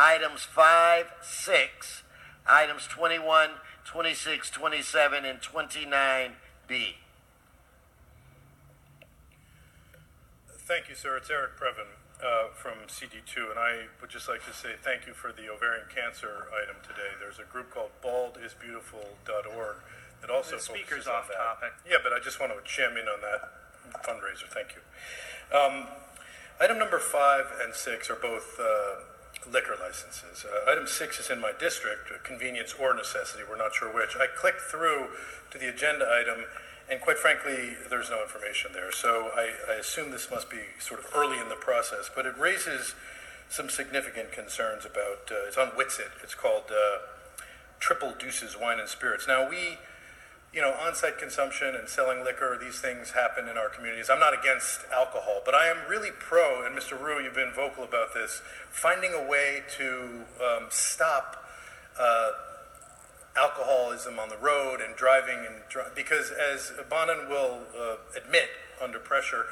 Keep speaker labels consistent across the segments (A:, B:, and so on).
A: items 5, 6, items 21, 26, 27, and 29B.
B: Thank you, sir. It's Eric Previn from CD2, and I would just like to say thank you for the ovarian cancer item today. There's a group called baldisbeautiful.org that also
C: the speaker's
B: focuses on
C: off
B: that.
C: topic.
B: Yeah, but I just want to champion on that fundraiser. Thank you. Item number 5 and 6 are both liquor licenses. Item 6 is in my district, convenience or necessity. We're not sure which. I clicked through to the agenda item, and quite frankly, there's no information there. So I assume this must be sort of early in the process, but it raises some significant concerns about, it's on Witsit. It's called Triple Deuces Wine and Spirits. Now on-site consumption and selling liquor, these things happen in our communities. I'm not against alcohol, but I am really pro, and Mr. Rue, you've been vocal about this, finding a way to stop alcoholism on the road and driving, because as Bonin will admit under pressure,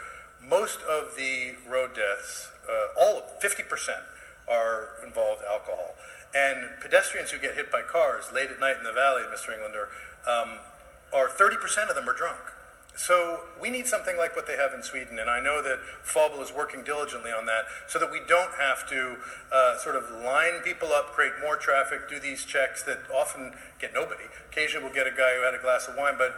B: most of the road deaths, 50% are involved alcohol. And pedestrians who get hit by cars late at night in the valley, Mr. Englander, 30% of them are drunk. So we need something like what they have in Sweden, and I know that FABL is working diligently on that so that we don't have to sort of line people up, create more traffic, do these checks that often get nobody. Occasionally we'll get a guy who had a glass of wine, but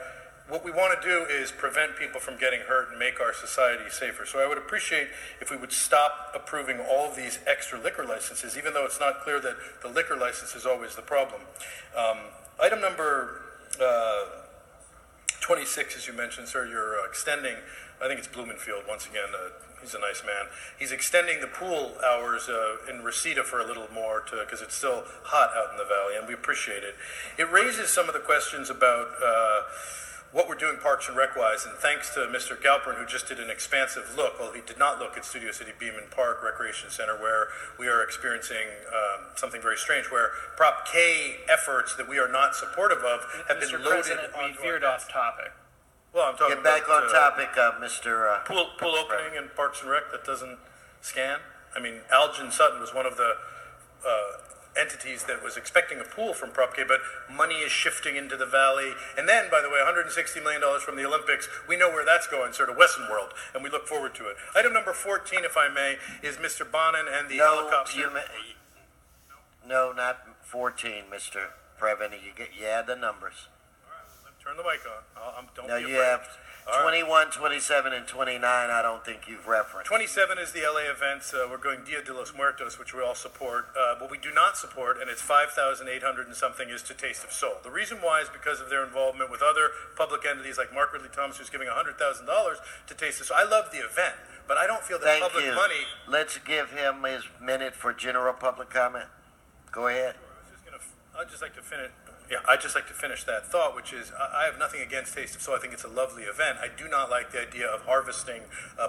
B: what we want to do is prevent people from getting hurt and make our society safer. So I would appreciate if we would stop approving all of these extra liquor licenses, even though it's not clear that the liquor license is always the problem. Item number 26, as you mentioned, sir, you're extending, I think it's Blumenfield, once again, he's a nice man. He's extending the pool hours in Reseda for a little more because it's still hot out in the valley, and we appreciate it. It raises some of the questions about what we're doing Parks and Rec-wise, and thanks to Mr. Galperin, who just did an expansive look. Well, he did not look at Studio City Beaman Park Recreation Center, where we are experiencing something very strange, where Prop K efforts that we are not supportive of have
C: Mr.
B: been loaded
C: President,
B: on.
C: we veered off topic.
B: Well, I'm talking
A: Get back
B: about,
A: on topic, Mr.
B: pool opening in Parks and Rec that doesn't scan. I mean, Algin Sutton was one of the entities that was expecting a pool from Prop K, but money is shifting into the valley. And then, by the way, $160 million from the Olympics, we know where that's going, sort of Western world, and we look forward to it. Item number 14, if I may, is Mr. Bonin and the helicopter.
A: No, not 14, Mr. Previn. You add the numbers.
B: All right, turn the mic on. Don't
A: no,
B: be afraid.
A: you have 21, 27, and 29, I don't think you've referenced.
B: 27 is the LA events. We're going Dia de los Muertos, which we all support. What we do not support, and it's 5,800 and something, is To Taste of Soul. The reason why is because of their involvement with other public entities like Mark Ridley Thomas, who's giving $100,000 to Taste of Soul. I love the event, but I don't feel that
A: Thank
B: public
A: you.
B: money.
A: Let's give him his minute for general public comment. Go ahead.
B: I'd just like to finish. Yeah, I'd just like to finish that thought, which is I have nothing against Taste of Soul. I think it's a lovely event. I do not like the idea of harvesting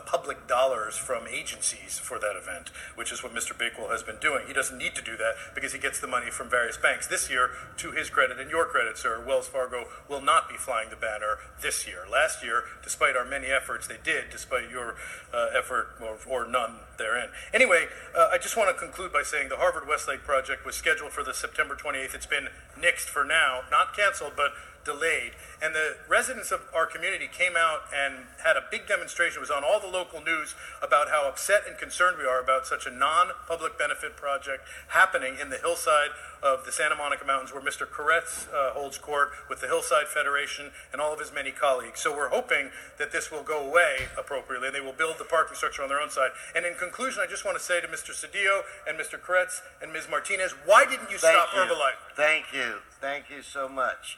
B: public dollars from agencies for that event, which is what Mr. Bakewell has been doing. He doesn't need to do that because he gets the money from various banks. This year, to his credit and your credit, sir, Wells Fargo will not be flying the banner this year. Last year, despite our many efforts, they did, despite your effort or none therein. Anyway, I just want to conclude by saying the Harvard Westlake project was scheduled for the September 28th. It's been nixed for now, not canceled, but delayed. And the residents of our community came out and had a big demonstration. It was on all the local news about how upset and concerned we are about such a non-public benefit project happening in the hillside of the Santa Monica Mountains, where Mr. Koretz holds court with the Hillside Federation and all of his many colleagues. So we're hoping that this will go away appropriately, and they will build the parking structure on their own side. And in conclusion, I just want to say to Mr. Cedillo and Mr. Koretz and Ms. Martinez, why didn't you stop HERBALIFE?
A: Thank you. Thank you so much.